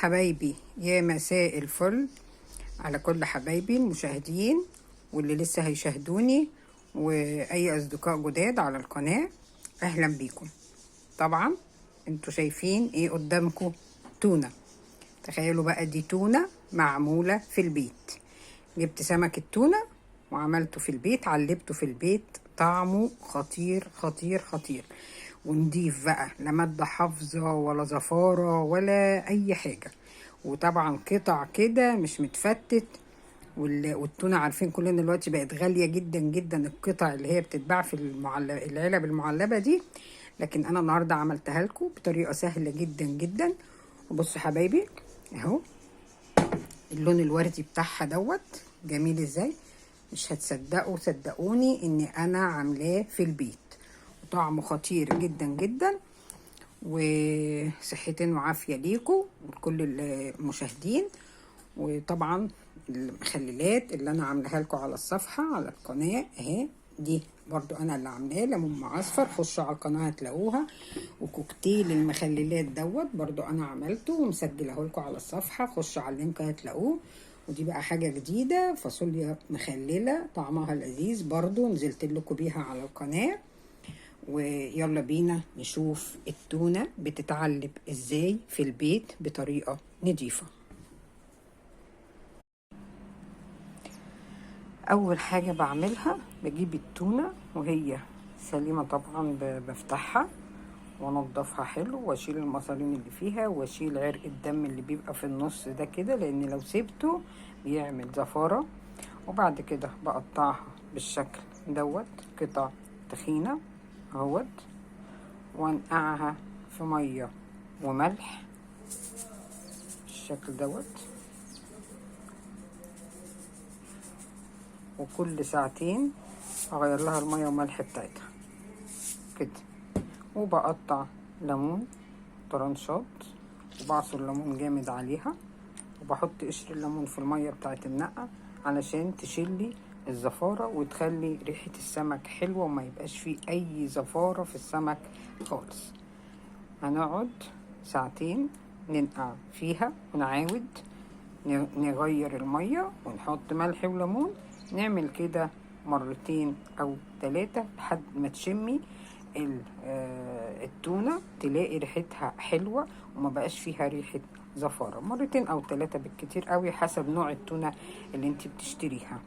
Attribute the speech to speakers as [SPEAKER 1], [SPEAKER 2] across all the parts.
[SPEAKER 1] حبايبي، يا مساء الفل على كل حبايبي المشاهدين واللي لسه هيشاهدوني، واي اصدقاء جداد على القناة. اهلا بيكم. طبعا انتوا شايفين ايه قدامكم؟ تونة. تخيلوا بقى، دي تونة معمولة في البيت. جبت سمك التونة وعملته في البيت، علبته في البيت. طعمه خطير خطير خطير، ونضيف بقى، لا مادة حافظة ولا زفارة ولا أي حاجة. وطبعا قطع كده مش متفتت. والتونة عارفين كلنا دلوقتي بقت غالية جدا جدا، القطع اللي هي بتتباع في العلب المعلبة دي. لكن أنا النهاردة عملتها لكم بطريقة سهلة جدا جدا. وبصوا حبايبي اهو، اللون الوردي بتاعها دوت جميل ازاي. مش هتصدقوا، صدقوني اني انا عاملاه في البيت، وطعمه خطير جدا جدا. وصحتين وعافية ليكم ولكل المشاهدين. وطبعا المخللات اللي انا عاملاها لكم على الصفحة على القناة اهي، دي برضو انا اللي عاملاه، ليمون معصفر، خشوا على القناة هتلاقوها. وكوكتيل المخللات دوت برضو انا عملته ومسجله لكم على الصفحة، خشوا على اللينك هتلاقوه. ودي بقى حاجة جديدة، فاصوليا مخللة طعمها لذيذ برضو، نزلت لكم بيها على القناة. ويلا بينا نشوف التونة بتتعلب ازاي في البيت بطريقة نضيفة. اول حاجة بعملها بجيب التونة وهي سليمة طبعا، بفتحها وانضفها حلو، واشيل المصارين اللي فيها، واشيل عرق الدم اللي بيبقى في النص ده كده، لان لو سيبته بيعمل زفارة. وبعد كده بقطعها بالشكل دوت قطع تخينة اهوت، وانقعها في مية وملح بالشكل دوت. وكل ساعتين اغير لها المية والملح بتاعتها كده. وبقطع ليمون طرنشات، وبعصر ليمون جامد عليها، وبحط قشر الليمون في المية بتاعت النقع علشان تشيلي الزفارة وتخلي ريحة السمك حلوة وما يبقاش فيه اي زفارة في السمك خالص. هنقعد ساعتين ننقع فيها ونعاود نغير المية ونحط ملح وليمون. نعمل كده مرتين او 3 لحد ما تشمي التونة، تلاقي ريحتها حلوة وما بقاش فيها ريحة زفارة. مرتين او 3 بالكتير قوي حسب نوع التونة اللي انت بتشتريها.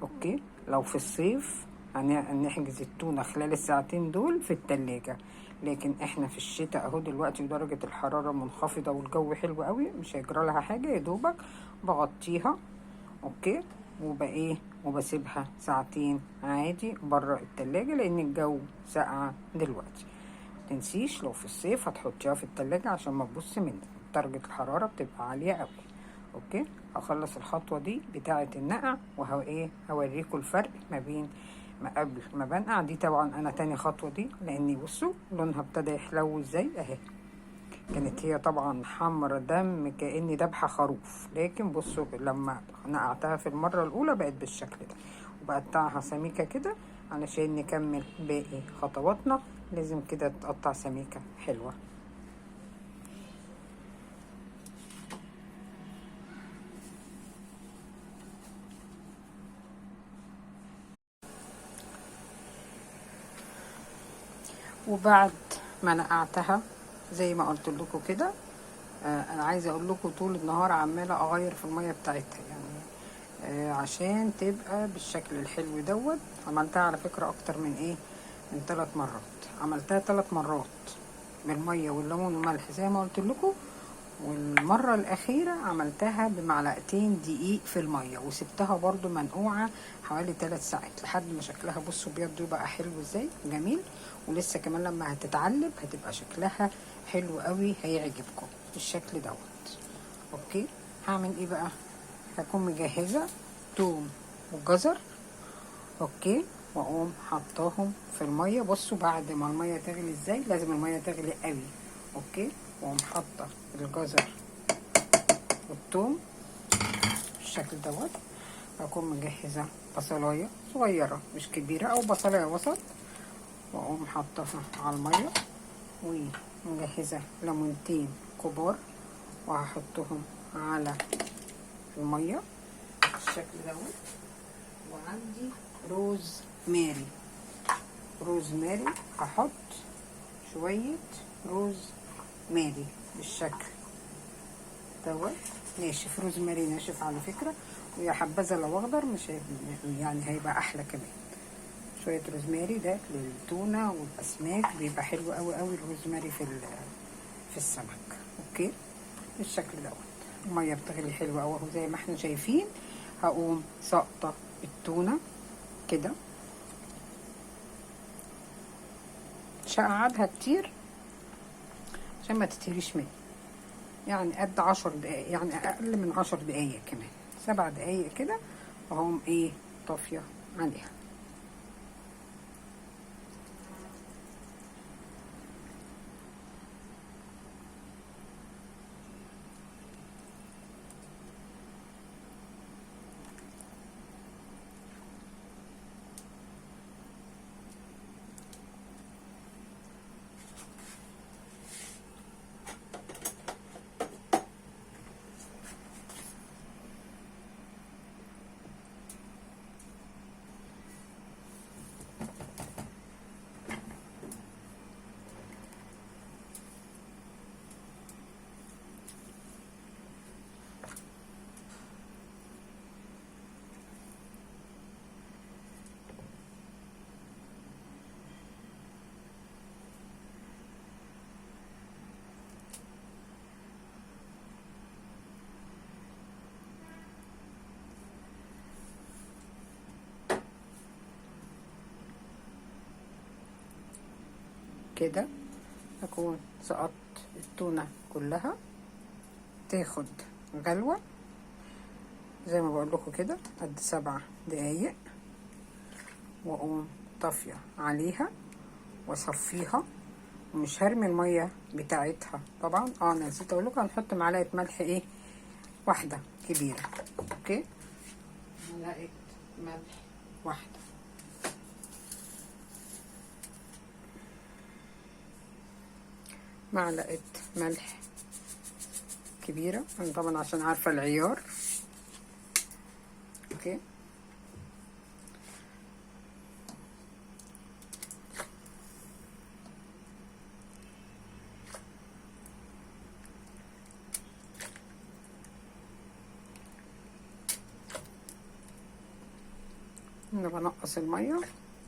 [SPEAKER 1] اوكي، لو في الصيف هنحجز التونة خلال الساعتين دول في التلاجة. لكن احنا في الشتاء اهو دلوقتي ودرجة الحرارة منخفضة والجو حلو قوي، مش هيجرى لها حاجة، يا دوبك بغطيها اوكي، وبسيبها ساعتين عادي بره التلاجة، لان الجو ساقعة دلوقتي. متنسيش لو في الصيف هتحطيها في التلاجة عشان ما تبص منك، درجة الحرارة بتبقى عالية قوي. اوكي، هخلص الخطوة دي بتاعة النقع هوريكم الفرق ما بين ما قبل ما بنقع. دي طبعا انا تاني خطوة دي، لاني بصوا لونها ابتدى يحلو ازاي اهي. كانت هي طبعا حمرا دم كأني دبحة خروف، لكن بصوا لما نقعتها في المرة الاولى بقت بالشكل ده. وبقطعها سميكة كده علشان نكمل باقي خطواتنا، لازم كده تقطع سميكة حلوة. وبعد ما نقعتها زي ما قلت لكم كده، انا عايزه اقول لكم طول النهار عماله اغير في الميه بتاعتها يعني، عشان تبقى بالشكل الحلو دوت. عملتها على فكره اكتر من 3 مرات، عملتها 3 مرات بالميه والليمون والملح زي ما قلت لكم. والمره الاخيره عملتها بمعلقتين دقيق في الميه، وسبتها برضو منقوعه حوالي 3 ساعات لحد ما شكلها بصوا بيض يبقى حلو ازاي، جميل. ولسه كمان لما هتتعلب هتبقى شكلها حلو قوي، هيعجبكم بالشكل دوت. اوكي، هعمل ايه بقى؟ هكون مجهزه توم وجزر اوكي، واقوم حطاهم في الميه. بصوا بعد ما الميه تغلي ازاي، لازم الميه تغلي قوي اوكي. واقوم حاطه الجزر والثوم بالشكل دوت. هكون مجهزه بصلايه صغيره مش كبيره، او بصلايه وسط، واقوم حطها على الميه. ومجهزه ليمونتين كبار وهحطهم على الميه بالشكل دوت. وعندي روز ماري، روز ماري هحط شويه روز ماري بالشكل دوت، ناشف، روز ماري ناشف على فكره، ويا حبذا لو اخضر مش يعني هيبقى احلى كمان. شويه روزماري ده للتونه والاسماك بيبقى حلو قوي قوي الروزماري في السمك. اوكي بالشكل دوت. الميه بتغلي حلوه قوي اهو زي ما احنا شايفين. هقوم ساقطه التونه كده، مش هقعدها كتير عشان ما تتهريش مني، يعني قد 10 دقايق، يعني اقل من 10 دقايق كمان، 7 دقايق كده، وهقوم ايه طافيه عليها. كده اكون سقطت التونه كلها، تاخد غلوه زي ما بقول لكم كده قد 7 دقايق، واقوم طافيه عليها واصفيها. ومش هرمي الميه بتاعتها طبعا. انا نسيت اقول لكم هنحط معلقه ملح ايه، واحده كبيره. اوكي معلقه ملح واحده. معلقه ملح كبيره انا طبعا عشان عارفه العيار. اوكي انا بنقص الميه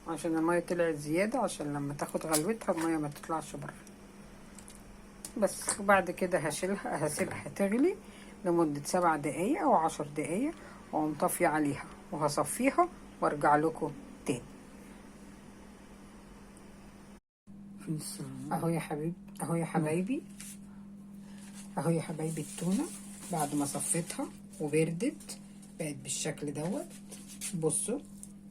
[SPEAKER 1] عشان الميه طلعت زياده، عشان لما تاخد غلوتها الميه ما تطلعش بره بس. وبعد كده هشيلها، هسيبها تغلي لمدة 7 دقايق او 10 دقايق، واقوم طافية عليها وهصفيها وارجع لكم تاني. اهو يا حبيبي، اهو يا حبايبي، اهو يا حبايبي التونة بعد ما صفيتها وبردت بقت بالشكل دوت. بصوا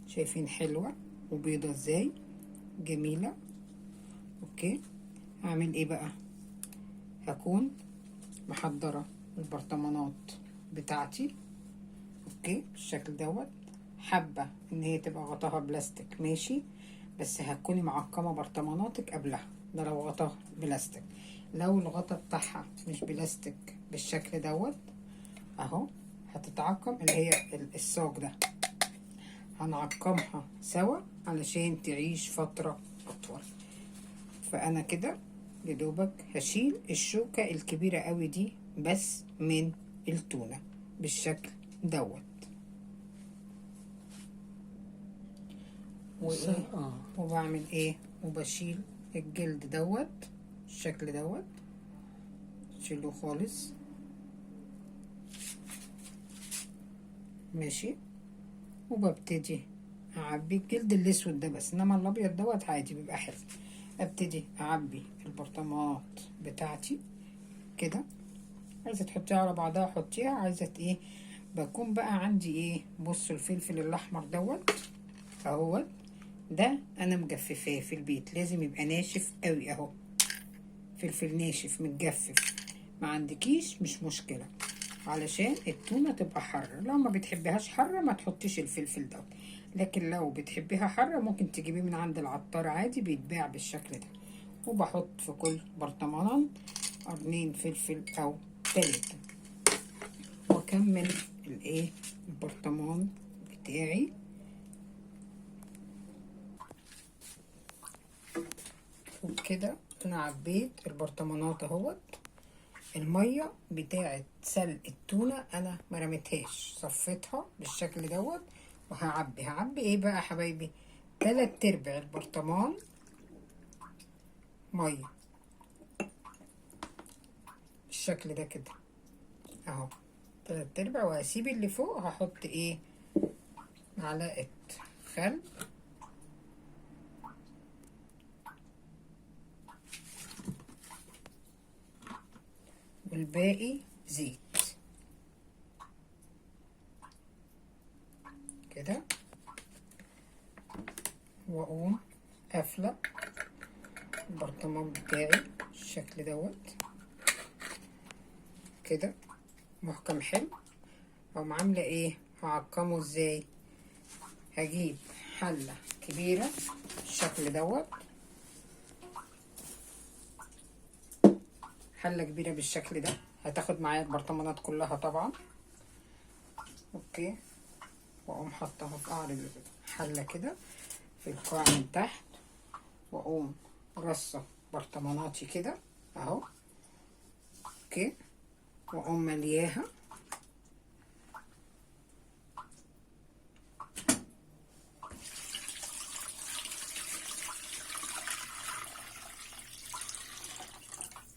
[SPEAKER 1] شايفين حلوة وبيضة ازاي، جميلة. اوكي هعمل ايه بقى، هكون محضرة البرطمانات بتاعتي. اوكي بالشكل دوت. حابة ان هي تبقى غطاها بلاستيك ماشي، بس هتكوني معقمة برطماناتك قبلها. ده لو غطاها بلاستيك. لو الغطا بتاعها مش بلاستيك بالشكل دوت اهو، هتتعقم اللي هي الصاج ده، هنعقمها سوا علشان تعيش فترة اطول. فانا كده يدوبك هشيل الشوكة الكبيرة قوي دي بس من التونة بالشكل دوت. وايه وبعمل ايه، وبشيل الجلد دوت الشكل دوت، شيله خالص ماشي. وببتدي اعبي الجلد الاسود ده بس، انما الابيض دوت عادي بيبقى حلو. ابتدي اعبي البرطمانات بتاعتي كده. عايزه تحطيها على بعضها حطيها، عايزه ايه. بكون بقى عندي ايه، بصوا الفلفل الاحمر دوت اهوت، ده انا مجففاه في البيت، لازم يبقى ناشف قوي اهو، فلفل ناشف متجفف. ما عندكيش مش مشكله، علشان التونه تبقى حاره. لو ما بتحبيهاش حاره ما تحطيش الفلفل دوت، لكن لو بتحبيها حاره ممكن تجيبيه من عند العطار عادي بيتباع بالشكل ده. وبحط في كل برطمان قرنين فلفل او 3 واكمل الايه البرطمان بتاعي. وبكده انا عبيت البرطمانات اهوت. الميه بتاعه سلق التونه انا ما رميتهاش، صفيتها بالشكل دوت. وهعبي ايه بقى يا حبايبي؟ 3/4 البرطمان ميه بالشكل ده كده اهو، 3/4. وهسيب اللي فوق هحط ايه؟ معلقه خل والباقي زيت كده. واقوم قافله البرطمان بتاعي بالشكل دوت كده محكم حلو. اقوم عامله ايه؟ هعقمه ازاي؟ هجيب حله كبيره بالشكل دوت، حله كبيره بالشكل ده هتاخد معايا البرطمانات كلها طبعا. اوكي. واقوم حطها في قعر الحله كده في القاع من تحت، واقوم رصه برطماناتي كده اهو. اوكي. واقوم ملياها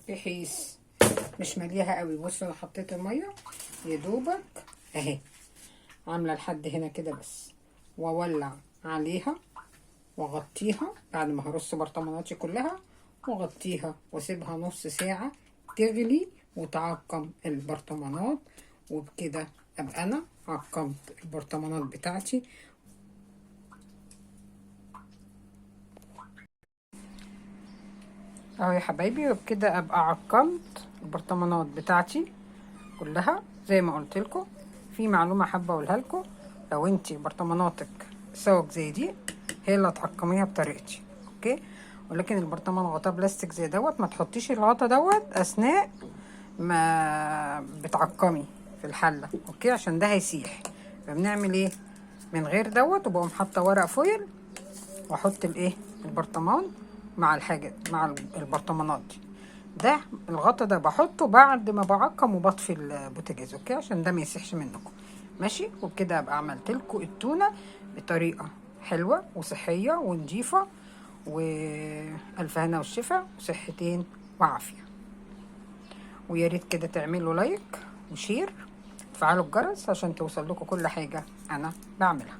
[SPEAKER 1] بحيث مش مليها قوي. بصوا انا حطيت الميه يا دوبك اهي، عامله لحد هنا كده بس. واولع عليها واغطيها بعد ما هرص برطماناتي كلها، واغطيها واسيبها نص ساعه تغلي وتعقم البرطمانات. وبكده ابقى انا عقمت البرطمانات بتاعتي. اهو يا حبايبي، وبكده ابقى عقمت البرطمانات بتاعتي كلها زي ما قلت لكم. في معلومه حابه اقولها لكم، لو انتي برطماناتك سوق زي دي هي اللي هتعقميها بطريقتي. اوكي. ولكن البرطمان غطاه بلاستيك زي دوت ما تحطيش الغطا دوت اثناء ما بتعقمي في الحله. اوكي، عشان ده هيسيح. فبنعمل ايه؟ من غير دوت، وبقوم حاطه ورق فويل واحط الايه البرطمان مع الحاجه مع البرطمانات دي. ده الغطا ده بحطه بعد ما بعقم وبطفي البوتاجاز. اوكي، عشان ده ما يسيحش منكم. ماشي. وبكده ابقى عملت لكم التونه بطريقه حلوه وصحيه ونضيفه. والف هنا والشفا وصحتين وعافيه. ويا ريت كده تعملوا لايك وشير، تفعلوا الجرس عشان توصل لكم كل حاجه انا بعملها.